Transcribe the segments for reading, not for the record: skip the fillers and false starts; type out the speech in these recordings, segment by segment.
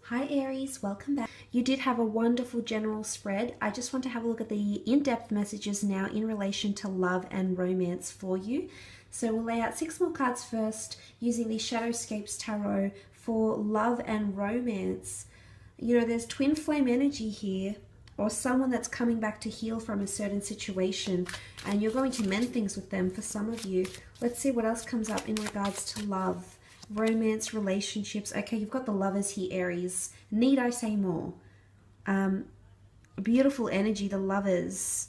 Hi Aries, welcome back. You did have a wonderful general spread. I just want to have a look at the in-depth messages now in relation to love and romance for you. So we'll lay out 6 more cards first using the Shadowscapes Tarot for love and romance. You know, there's twin flame energy here, or someone that's coming back to heal from a certain situation, and you're going to mend things with them for some of you. Let's see what else comes up in regards to love. Romance, relationships. Okay, you've got the Lovers here, Aries. Need I say more? Beautiful energy, the Lovers.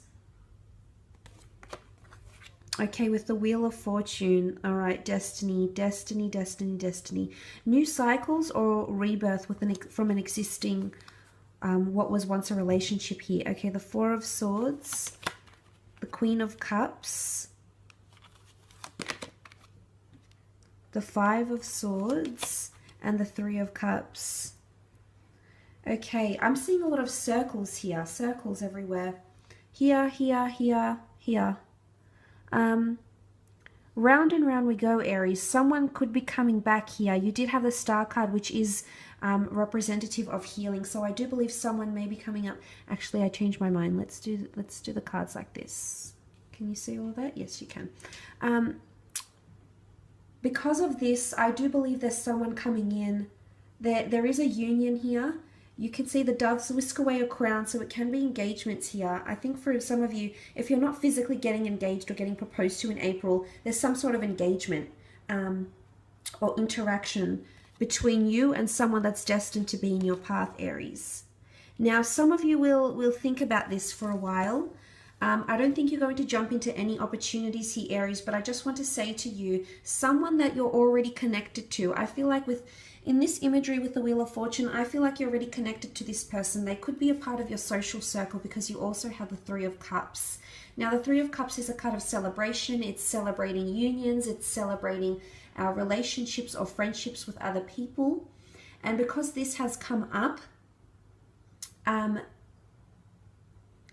Okay, with the Wheel of Fortune. All right, destiny, destiny, destiny, destiny. New cycles or rebirth from an existing, what was once a relationship here. Okay, the Four of Swords, the Queen of Cups, the Five of Swords, and the Three of Cups. Okay, I'm seeing a lot of circles here, circles everywhere. Here, here, here, here. Round and round we go, Aries. Someone could be coming back here. You did have the Star card, which is representative of healing. So I do believe someone may be coming up. Actually, I changed my mind. Let's do the cards like this. Can you see all of that? Yes, you can. Because of this, I do believe there's someone coming in. There is a union here. You can see the doves whisk away a crown, so it can be engagements here. I think for some of you, if you're not physically getting engaged or getting proposed to in April, there's some sort of engagement or interaction between you and someone that's destined to be in your path, Aries. Now, some of you will think about this for a while. I don't think you're going to jump into any opportunities here, Aries, but I just want to say to you, someone that you're already connected to. I feel like in this imagery with the Wheel of Fortune, I feel like you're already connected to this person. They could be a part of your social circle because you also have the Three of Cups. Now, the Three of Cups is a card of celebration. It's celebrating unions. It's celebrating our relationships or friendships with other people. And because this has come up,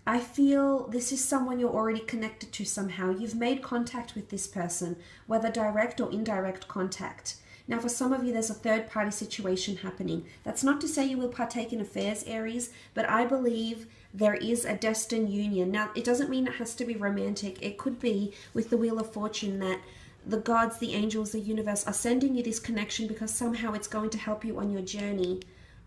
I feel this is someone you're already connected to somehow. You've made contact with this person, whether direct or indirect contact. Now, for some of you, there's a third-party situation happening. That's not to say you will partake in affairs, Aries, but I believe there is a destined union. Now, it doesn't mean it has to be romantic. It could be with the Wheel of Fortune that the gods, the angels, the universe are sending you this connection because somehow it's going to help you on your journey.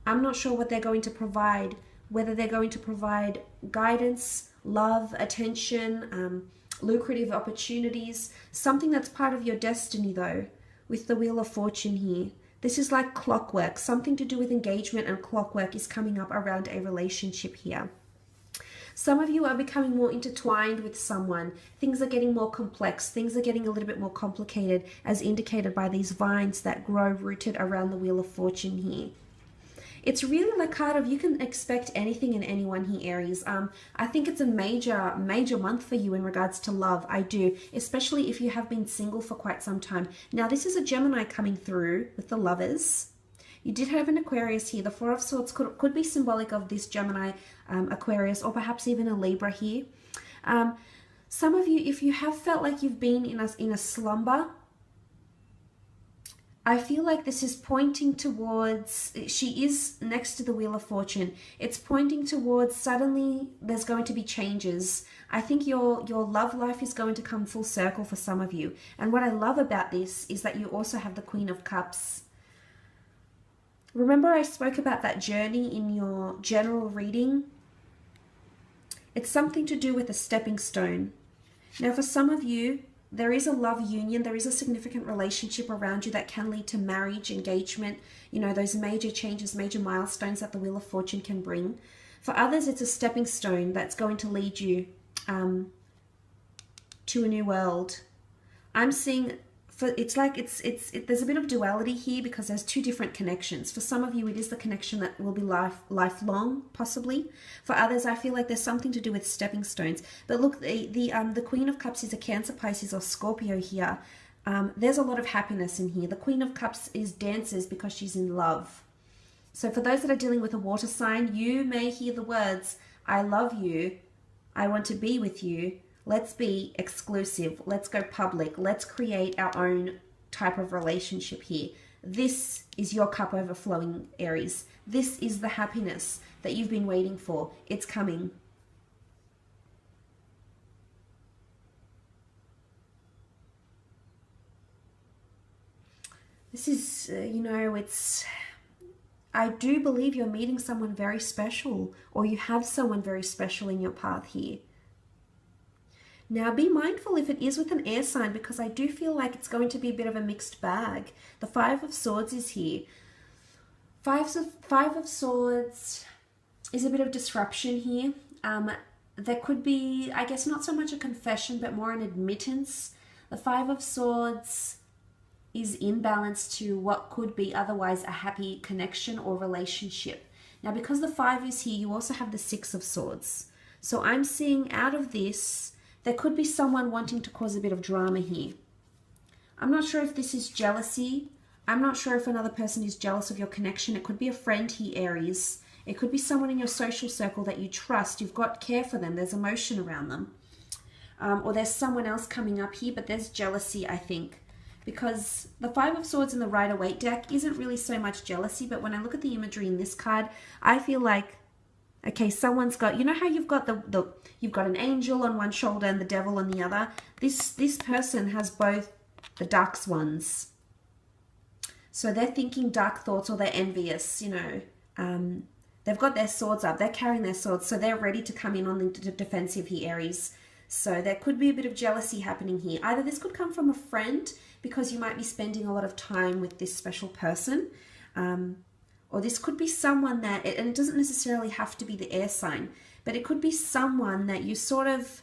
I'm not sure what they're going to provide, whether they're going to provide guidance, love, attention, lucrative opportunities, something that's part of your destiny though, with the Wheel of Fortune here. This is like clockwork. Something to do with engagement and clockwork is coming up around a relationship here. Some of you are becoming more intertwined with someone. Things are getting more complex. Things are getting a little bit more complicated, as indicated by these vines that grow rooted around the Wheel of Fortune here. It's really the card of you can expect anything and anyone here, Aries. I think it's a major month for you in regards to love. I do, especially if you have been single for quite some time. Now, this is a Gemini coming through with the Lovers. You did have an Aquarius here. The Four of Swords could be symbolic of this Gemini, Aquarius, or perhaps even a Libra here. Some of you, if you have felt like you've been in a slumber, I feel like this is pointing towards, she is next to the Wheel of Fortune. It's pointing towards suddenly there's going to be changes. I think your love life is going to come full circle for some of you. And what I love about this is that you also have the Queen of Cups. Remember I spoke about that journey in your general reading? It's something to do with a stepping stone. Now for some of you, there is a love union, there is a significant relationship around you that can lead to marriage, engagement, you know, those major changes, major milestones that the Wheel of Fortune can bring. For others, it's a stepping stone that's going to lead you to a new world. I'm seeing, there's a bit of duality here because there's two different connections. For some of you, it is the connection that will be lifelong, possibly. For others, I feel like there's something to do with stepping stones. But look, the Queen of Cups is a Cancer, Pisces, or Scorpio here. There's a lot of happiness in here. The Queen of Cups dances because she's in love. So for those that are dealing with a water sign, you may hear the words, I love you, I want to be with you, let's be exclusive, let's go public, let's create our own type of relationship here. This is your cup overflowing, Aries. This is the happiness that you've been waiting for. It's coming. This is, you know, I do believe you're meeting someone very special, or you have someone very special in your path here. Now, be mindful if it is with an air sign, because I do feel like it's going to be a bit of a mixed bag. The Five of Swords is here. Five of Swords is a bit of disruption here. There could be, I guess, not so much a confession, but more an admittance. The Five of Swords is in balance to what could be otherwise a happy connection or relationship. Now, because the 5 is here, you also have the 6 of Swords. So I'm seeing out of this, there could be someone wanting to cause a bit of drama here. I'm not sure if this is jealousy. I'm not sure if another person is jealous of your connection. It could be a friend here, Aries. It could be someone in your social circle that you trust. You've got care for them. There's emotion around them. Or there's someone else coming up here, but there's jealousy, I think. Because the 5 of Swords in the Rider-Waite deck isn't really so much jealousy, but when I look at the imagery in this card, I feel like, okay, someone's got, you know how you've got you've got an angel on one shoulder and the devil on the other? This person has both the dark swans. So they're thinking dark thoughts, or they're envious, you know. They've got their swords up, they're carrying their swords, so they're ready to come in on the defensive here, Aries. So there could be a bit of jealousy happening here. Either this could come from a friend, because you might be spending a lot of time with this special person, or this could be someone that, and it doesn't necessarily have to be the air sign, but it could be someone that you sort of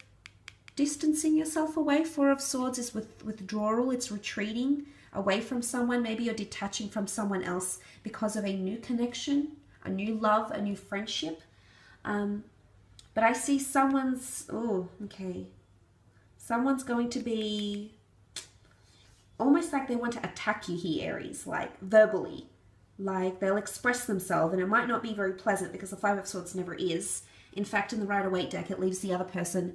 distancing yourself away. 4 of Swords is withdrawal, it's retreating away from someone. Maybe you're detaching from someone else because of a new connection, a new love, a new friendship. But I see someone's, someone's going to be almost like they want to attack you here, Aries, like verbally. Like they'll express themselves, and it might not be very pleasant, because the 5 of Swords never is. In fact, in the Rider-Waite deck, it leaves the other person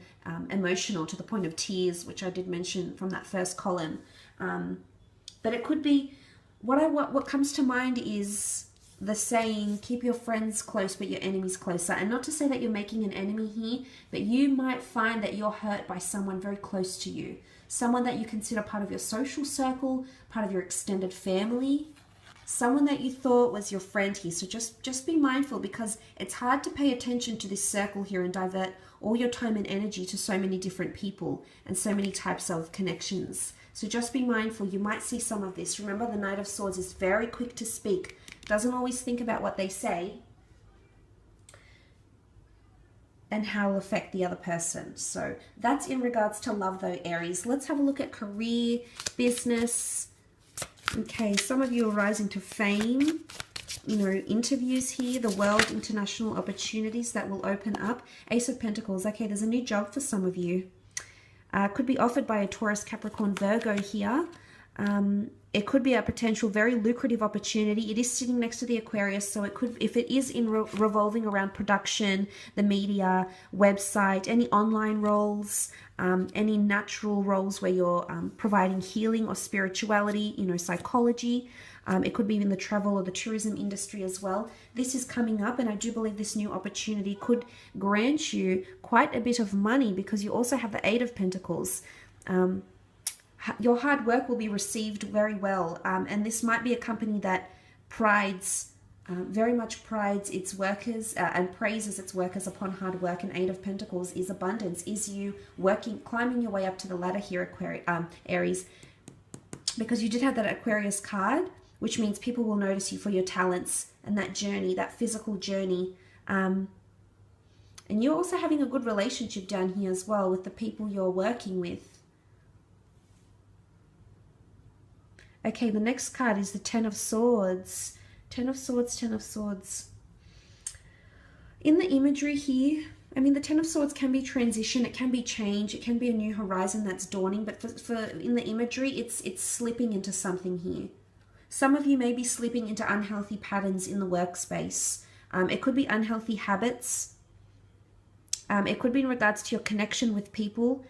emotional to the point of tears, which I did mention from that first column. But it could be, what comes to mind is the saying, keep your friends close but your enemies closer. And not to say that you're making an enemy here, but you might find that you're hurt by someone very close to you. Someone that you consider part of your social circle, part of your extended family. Someone that you thought was your friend here. So just be mindful, because it's hard to pay attention to this circle here and divert all your time and energy to so many different people and so many types of connections. So just be mindful. You might see some of this. Remember, the Knight of Swords is very quick to speak. Doesn't always think about what they say and how it will affect the other person. So that's in regards to love though, Aries. Let's have a look at career, business. Okay, some of you are rising to fame, you know, interviews here, the world, international opportunities that will open up. Ace of Pentacles. Okay, there's a new job for some of you. Could be offered by a Taurus, Capricorn, Virgo here. It could be a potential very lucrative opportunity. It is sitting next to the Aquarius, so it could, if it is in revolving around production, the media, website, any online roles, any natural roles where you're providing healing or spirituality, you know, psychology. It could be in the travel or the tourism industry as well. This is coming up, and I do believe this new opportunity could grant you quite a bit of money, because you also have the 8 of Pentacles. Your hard work will be received very well, and this might be a company that very much prides its workers and praises its workers upon hard work. And 8 of Pentacles is abundance, is you working, climbing your way up to the ladder here, Aries, because you did have that Aquarius card, which means people will notice you for your talents and that journey, that physical journey. And you're also having a good relationship down here as well with the people you're working with. Okay, the next card is the 10 of Swords. 10 of Swords, 10 of Swords. In the imagery here, I mean, the 10 of Swords can be transition, it can be change, it can be a new horizon that's dawning, but for in the imagery, it's slipping into something here. Some of you may be slipping into unhealthy patterns in the workspace. It could be unhealthy habits. It could be in regards to your connection with people.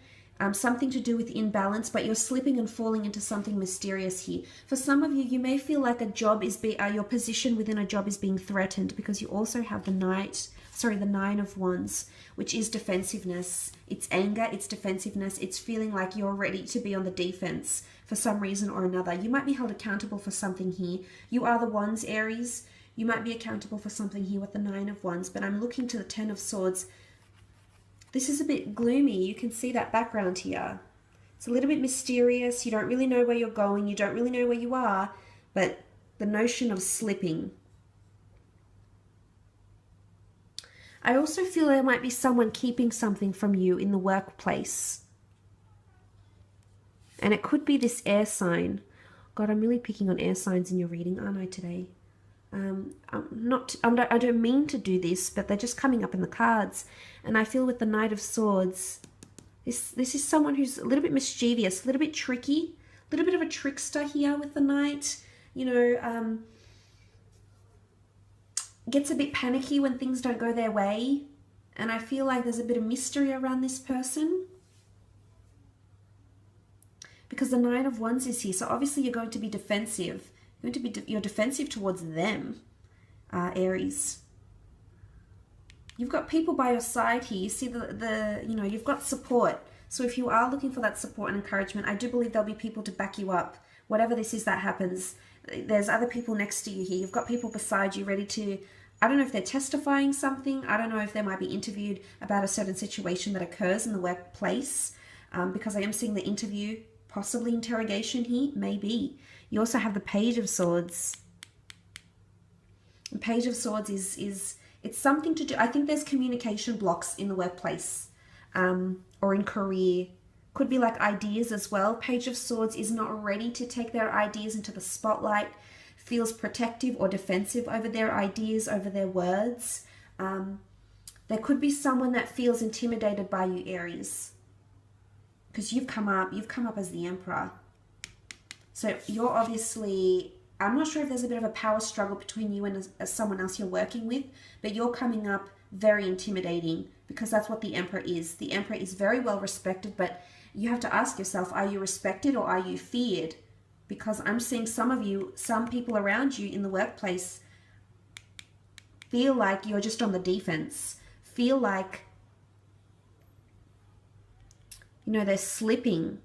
something to do with imbalance, but you're slipping and falling into something mysterious here. For some of you, you may feel like a job is your position within a job is being threatened, because you also have the Nine of Wands, which is defensiveness. It's anger, it's defensiveness, it's feeling like you're ready to be on the defense for some reason or another. You might be held accountable for something here. You are the Wands, Aries. You might be accountable for something here with the Nine of Wands, but I'm looking to the Ten of Swords. This is a bit gloomy. You can see that background here. It's a little bit mysterious. You don't really know where you're going. You don't really know where you are, but the notion of slipping. I also feel there might be someone keeping something from you in the workplace. And it could be this air sign. God, I'm really picking on air signs in your reading, aren't I, today? I don't mean to do this, but they're just coming up in the cards. And I feel with the Knight of Swords, this is someone who's a little bit mischievous, a little bit tricky, a little bit of a trickster here with the Knight. You know, gets a bit panicky when things don't go their way. And I feel like there's a bit of mystery around this person, because the Nine of Wands is here. So obviously you're going to be defensive. You're defensive towards them, Aries. You've got people by your side here. You see you've got support. So if you are looking for that support and encouragement, I do believe there'll be people to back you up. Whatever this is that happens, there's other people next to you here. You've got people beside you ready to, I don't know if they're testifying something. I don't know if they might be interviewed about a certain situation that occurs in the workplace, because I am seeing the interview, possibly interrogation here, maybe. You also have the Page of Swords. The Page of Swords it's something to do, I think there's communication blocks in the workplace, or in career. Could be like ideas as well. Page of Swords is not ready to take their ideas into the spotlight, feels protective or defensive over their ideas, over their words. There could be someone that feels intimidated by you, Aries, because you've come up as the Emperor. So you're obviously, I'm not sure if there's a bit of a power struggle between you and someone else you're working with, but you're coming up very intimidating, because that's what the Emperor is. The Emperor is very well respected, but you have to ask yourself, are you respected or are you feared? Because I'm seeing some people around you in the workplace feel like you're just on the defense, feel like, they're slipping.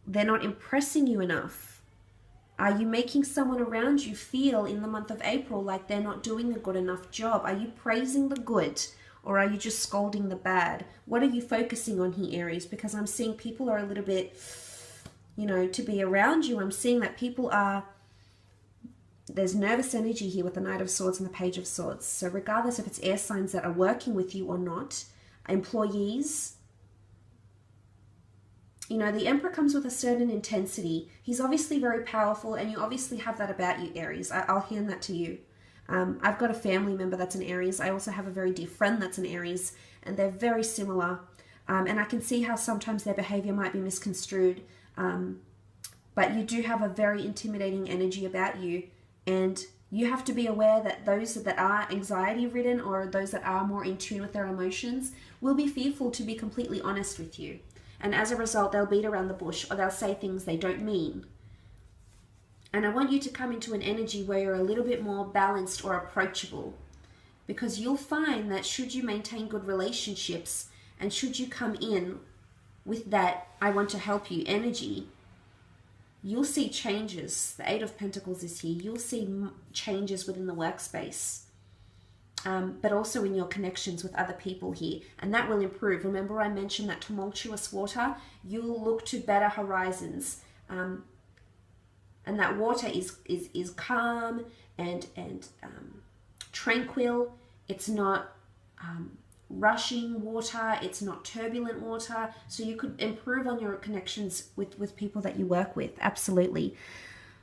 They're not impressing you enough. Are you making someone around you feel in the month of April like they're not doing a good enough job? Are you praising the good, or are you just scolding the bad? What are you focusing on here, Aries? Because I'm seeing people are a little bit, to be around you. I'm seeing that people there's nervous energy here with the Knight of Swords and the Page of Swords. So regardless if it's air signs that are working with you or not, employees, the Emperor comes with a certain intensity. He's obviously very powerful, and you obviously have that about you, Aries. I'll hand that to you. I've got a family member that's an Aries. I also have a very dear friend that's an Aries, and they're very similar. And I can see how sometimes their behavior might be misconstrued. But you do have a very intimidating energy about you, and you have to be aware that those that are anxiety-ridden, or those that are more in tune with their emotions, will be fearful to be completely honest with you. And as a result, they'll beat around the bush, or they'll say things they don't mean. And I want you to come into an energy where you're a little bit more balanced or approachable, because you'll find that should you maintain good relationships, and should you come in with that I want to help you energy, you'll see changes. The Eight of Pentacles is here. You'll see changes within the workspace. But also in your connections with other people here, and that will improve. Remember, I mentioned that tumultuous water, you'll look to better horizons, and that water is calm and tranquil. It's not rushing water, it's not turbulent water, so you could improve on your connections with people that you work with, absolutely.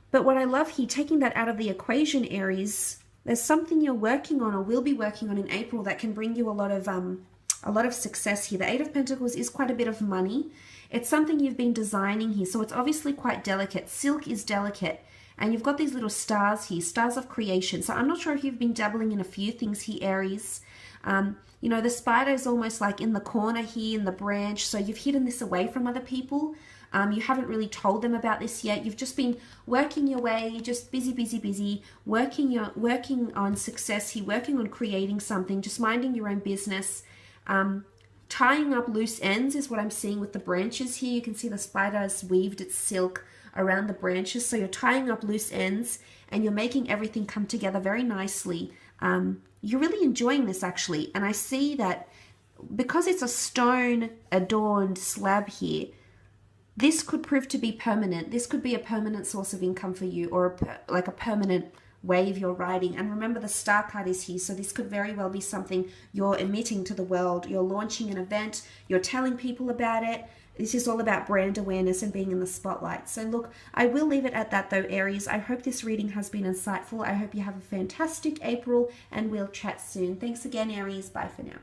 But what I love here, taking that out of the equation, Aries, there's something you're working on or will be working on in April that can bring you a lot of success here. The Eight of Pentacles is quite a bit of money. It's something you've been designing here, so it's obviously quite delicate. Silk is delicate, And you've got these little stars here, stars of creation. So I'm not sure if you've been dabbling in a few things here, Aries. You know, the spider is almost like in the corner here in the branch. So you've hidden this away from other people. You haven't really told them about this yet. You've just been working your way, just busy, working on success here, working on creating something, just minding your own business. Tying up loose ends is what I'm seeing with the branches here. You can see the spider has weaved its silk around the branches. So you're tying up loose ends and you're making everything come together very nicely. You're really enjoying this actually. And I see that because it's a stone adorned slab here, this could prove to be permanent. This could be a permanent source of income for you, or like a permanent wave you're riding. And remember, the star card is here, so this could very well be something you're emitting to the world. You're launching an event, you're telling people about it. This is all about brand awareness and being in the spotlight. So look, I will leave it at that though, Aries. I hope this reading has been insightful. I hope you have a fantastic April, and we'll chat soon. Thanks again, Aries. Bye for now.